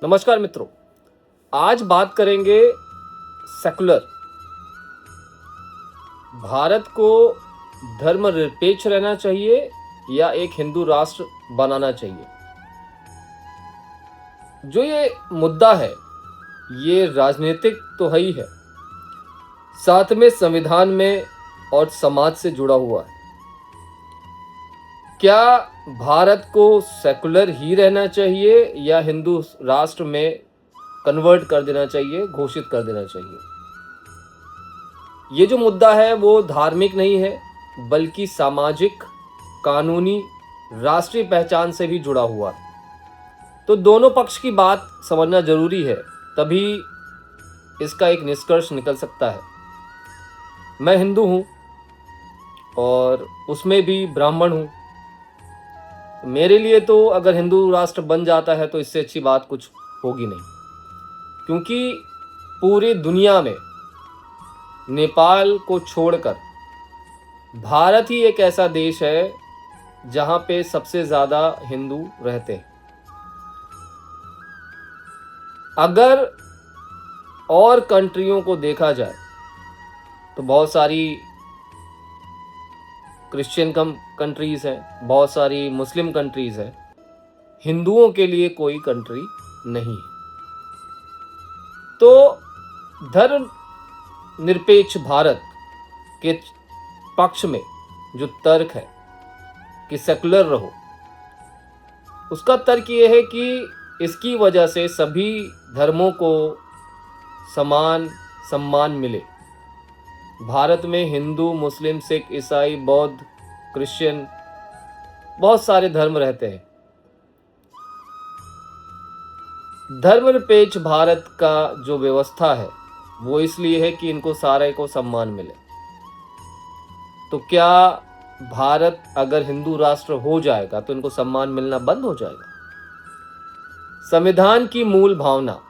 नमस्कार मित्रों। आज बात करेंगे सेकुलर भारत को धर्मनिरपेक्ष रहना चाहिए या एक हिंदू राष्ट्र बनाना चाहिए। जो ये मुद्दा है ये राजनीतिक तो है ही है, साथ में संविधान में और समाज से जुड़ा हुआ है। क्या भारत को सेकुलर ही रहना चाहिए या हिंदू राष्ट्र में कन्वर्ट कर देना चाहिए, घोषित कर देना चाहिए? ये जो मुद्दा है वो धार्मिक नहीं है, बल्कि सामाजिक, कानूनी, राष्ट्रीय पहचान से भी जुड़ा हुआ है। तो दोनों पक्ष की बात समझना जरूरी है, तभी इसका एक निष्कर्ष निकल सकता है। मैं हिंदू हूँ और उसमें भी ब्राह्मण हूँ। मेरे लिए तो अगर हिंदू राष्ट्र बन जाता है तो इससे अच्छी बात कुछ होगी नहीं, क्योंकि पूरी दुनिया में नेपाल को छोड़कर भारत ही एक ऐसा देश है जहाँ पे सबसे ज़्यादा हिंदू रहते हैं। अगर और कंट्रियों को देखा जाए तो बहुत सारी क्रिश्चियन कंट्रीज़ हैं, बहुत सारी मुस्लिम कंट्रीज़ हैं। हिंदुओं के लिए कोई कंट्री नहीं है। तो धर्म निरपेक्ष भारत के पक्ष में जो तर्क है कि सेकुलर रहो, उसका तर्क ये है कि इसकी वजह से सभी धर्मों को समान सम्मान मिले। भारत में हिंदू, मुस्लिम, सिख, ईसाई, बौद्ध, क्रिश्चियन, बहुत सारे धर्म रहते हैं। धर्मनिरपेक्ष भारत का जो व्यवस्था है वो इसलिए है कि इनको सारे को सम्मान मिले। तो क्या भारत अगर हिंदू राष्ट्र हो जाएगा तो इनको सम्मान मिलना बंद हो जाएगा? संविधान की मूल भावना,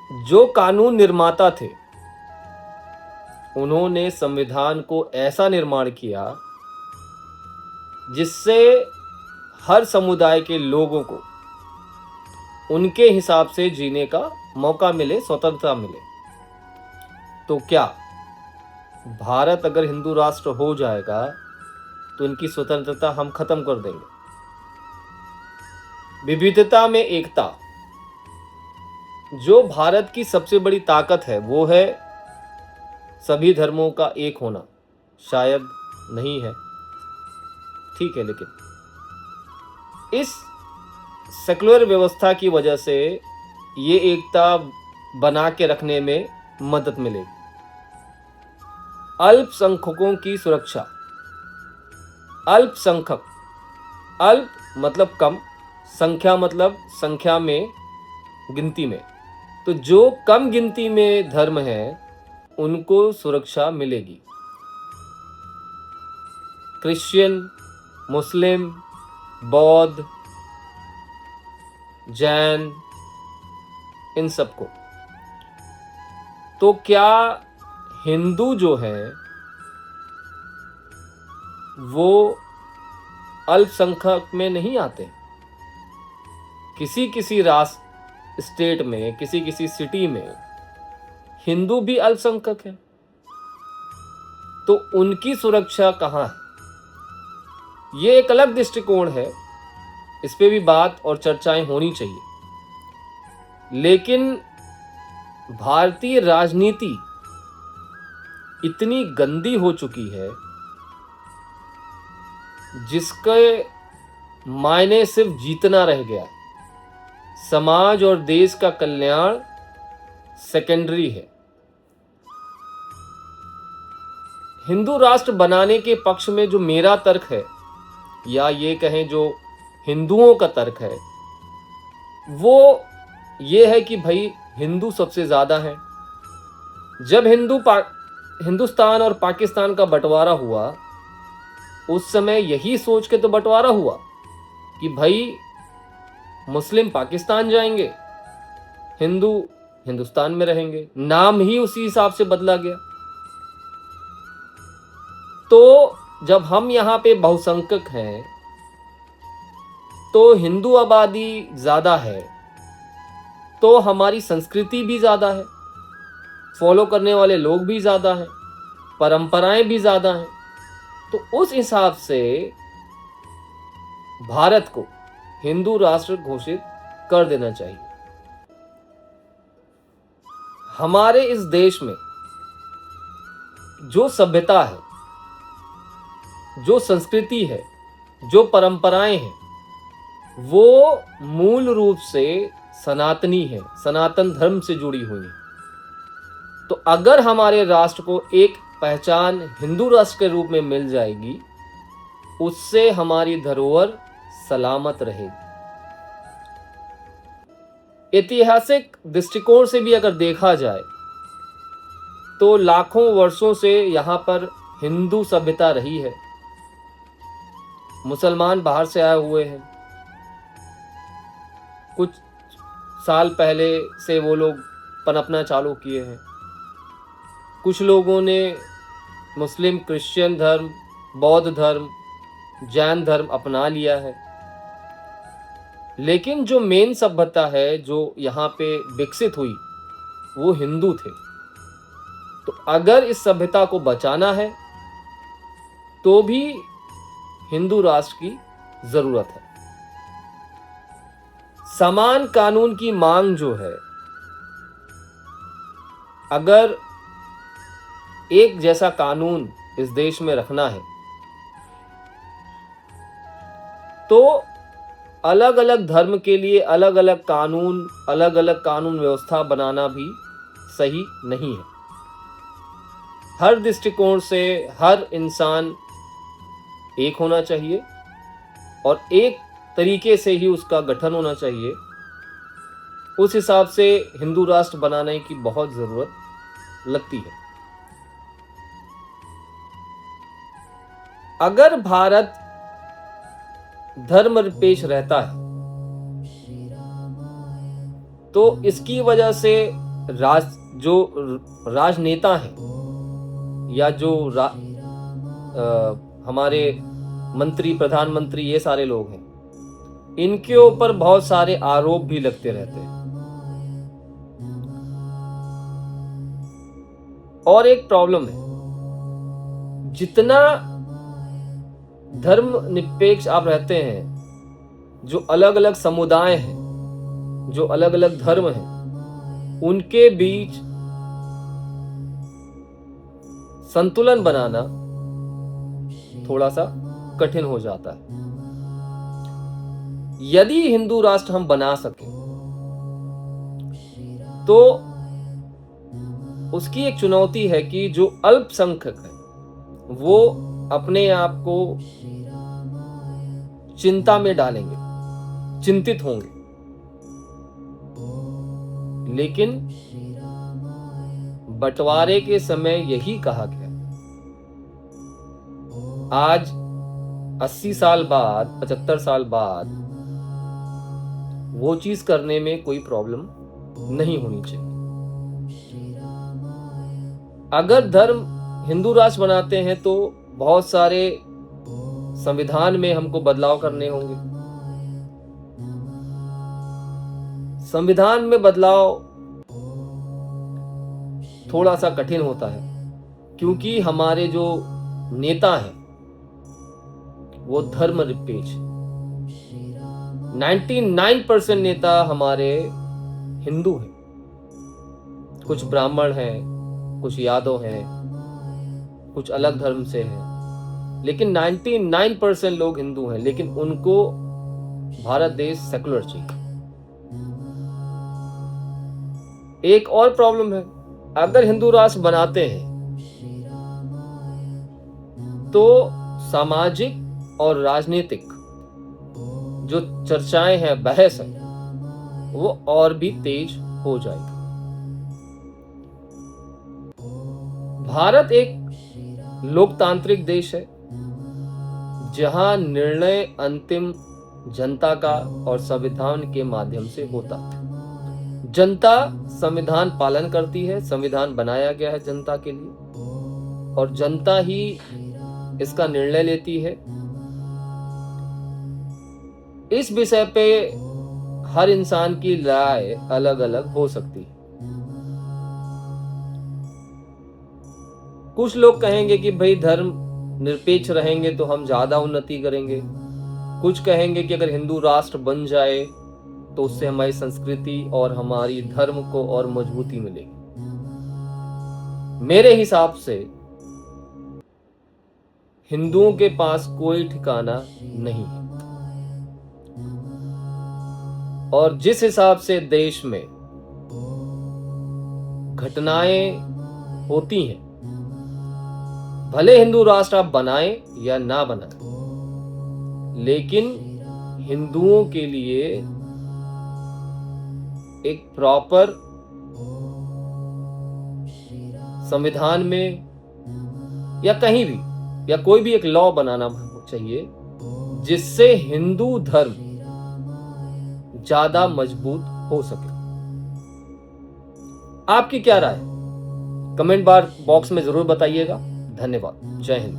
जो कानून निर्माता थे उन्होंने संविधान को ऐसा निर्माण किया जिससे हर समुदाय के लोगों को उनके हिसाब से जीने का मौका मिले, स्वतंत्रता मिले। तो क्या भारत अगर हिंदू राष्ट्र हो जाएगा तो इनकी स्वतंत्रता हम खत्म कर देंगे? विविधता में एकता, जो भारत की सबसे बड़ी ताकत है वो है सभी धर्मों का एक होना। शायद नहीं है, ठीक है, लेकिन इस सेकुलर व्यवस्था की वजह से ये एकता बना के रखने में मदद मिलेगी। अल्पसंख्यकों की सुरक्षा। अल्पसंख्यक, अल्प मतलब कम, संख्या मतलब संख्या में, गिनती में। तो जो कम गिनती में धर्म है उनको सुरक्षा मिलेगी। क्रिश्चियन, मुस्लिम, बौद्ध, जैन, इन सबको। तो क्या हिंदू जो है वो अल्पसंख्यक में नहीं आते? किसी किसी राष्ट्र, स्टेट में, किसी किसी सिटी में हिंदू भी अल्पसंख्यक है, तो उनकी सुरक्षा कहाँ है? ये एक अलग दृष्टिकोण है, इस पे भी बात और चर्चाएं होनी चाहिए। लेकिन भारतीय राजनीति इतनी गंदी हो चुकी है जिसके मायने सिर्फ जीतना रह गया। समाज और देश का कल्याण सेकेंडरी है। हिंदू राष्ट्र बनाने के पक्ष में जो मेरा तर्क है, या ये कहें जो हिंदुओं का तर्क है, वो ये है कि भाई हिंदू सबसे ज़्यादा हैं। जब हिंदुस्तान और पाकिस्तान का बंटवारा हुआ उस समय यही सोच के तो बंटवारा हुआ कि भाई मुस्लिम पाकिस्तान जाएंगे, हिंदू हिंदुस्तान में रहेंगे। नाम ही उसी हिसाब से बदला गया। तो जब हम यहाँ पे बहुसंख्यक हैं तो हिंदू आबादी ज़्यादा है तो हमारी संस्कृति भी ज़्यादा है, फॉलो करने वाले लोग भी ज़्यादा हैं, परंपराएं भी ज़्यादा हैं। तो उस हिसाब से भारत को हिंदू राष्ट्र घोषित कर देना चाहिए। हमारे इस देश में जो सभ्यता है, जो संस्कृति है, जो परंपराएं हैं, वो मूल रूप से सनातनी है, सनातन धर्म से जुड़ी हुई है। तो अगर हमारे राष्ट्र को एक पहचान हिंदू राष्ट्र के रूप में मिल जाएगी, उससे हमारी धरोहर सलामत रहेगी। ऐतिहासिक दृष्टिकोण से भी अगर देखा जाए तो लाखों वर्षों से यहाँ पर हिंदू सभ्यता रही है। मुसलमान बाहर से आए हुए हैं, कुछ साल पहले से वो लोग पनपना चालू किए हैं। कुछ लोगों ने मुस्लिम, क्रिश्चियन धर्म, बौद्ध धर्म, जैन धर्म अपना लिया है, लेकिन जो मेन सभ्यता है जो यहाँ पे विकसित हुई वो हिंदू थे। तो अगर इस सभ्यता को बचाना है तो भी हिंदू राष्ट्र की जरूरत है। समान कानून की मांग जो है, अगर एक जैसा कानून इस देश में रखना है तो अलग अलग धर्म के लिए अलग अलग कानून व्यवस्था बनाना भी सही नहीं है। हर दृष्टिकोण से हर इंसान एक होना चाहिए और एक तरीके से ही उसका गठन होना चाहिए। उस हिसाब से हिंदू राष्ट्र बनाने की बहुत जरूरत लगती है। अगर भारत धर्मनिरपेक्ष रहता है तो इसकी वजह से जो राजनेता हैं या जो हमारे मंत्री, प्रधानमंत्री, ये सारे लोग हैं, इनके ऊपर बहुत सारे आरोप भी लगते रहते हैं। और एक प्रॉब्लम है, जितना धर्मनिरपेक्ष आप रहते हैं, जो अलग अलग समुदाय हैं, जो अलग अलग धर्म हैं, उनके बीच संतुलन बनाना थोड़ा सा कठिन हो जाता है। यदि हिंदू राष्ट्र हम बना सकें तो उसकी एक चुनौती है कि जो अल्पसंख्यक है वो अपने आप को चिंता में डालेंगे, चिंतित होंगे। लेकिन बंटवारे के समय यही कहा गया, आज 80 साल बाद, 75 साल बाद वो चीज करने में कोई प्रॉब्लम नहीं होनी चाहिए। अगर धर्म हिंदू राष्ट्र बनाते हैं तो बहुत सारे संविधान में हमको बदलाव करने होंगे। संविधान में बदलाव थोड़ा सा कठिन होता है क्योंकि हमारे जो नेता हैं वो धर्मनिरपेक्ष है। 99% नेता हमारे हिंदू हैं। कुछ ब्राह्मण हैं, कुछ यादव हैं, कुछ अलग धर्म से हैं, लेकिन 99% लोग हिंदू हैं। लेकिन उनको भारत देश सेकुलर चाहिए। एक और प्रॉब्लम है, अगर हिंदू राष्ट्र बनाते हैं तो सामाजिक और राजनीतिक जो चर्चाएं हैं, बहस है, वो और भी तेज हो जाएगी। भारत एक लोकतांत्रिक देश है जहां निर्णय अंतिम जनता का और संविधान के माध्यम से होता है। जनता संविधान पालन करती है, संविधान बनाया गया है जनता के लिए और जनता ही इसका निर्णय लेती है। इस विषय पे हर इंसान की राय अलग अलग हो सकती है। कुछ लोग कहेंगे कि भाई धर्म निरपेक्ष रहेंगे तो हम ज्यादा उन्नति करेंगे। कुछ कहेंगे कि अगर हिंदू राष्ट्र बन जाए तो उससे हमारी संस्कृति और हमारी धर्म को और मजबूती मिलेगी। मेरे हिसाब से हिंदुओं के पास कोई ठिकाना नहीं है, और जिस हिसाब से देश में घटनाएं होती हैं, भले हिंदू राष्ट्र आप बनाएं या ना बनाएं, लेकिन हिंदुओं के लिए एक प्रॉपर संविधान में या कहीं भी या कोई भी एक लॉ बनाना चाहिए जिससे हिंदू धर्म ज्यादा मजबूत हो सके। आपकी क्या राय? कमेंट बॉक्स में जरूर बताइएगा। धन्यवाद। जय हिंद।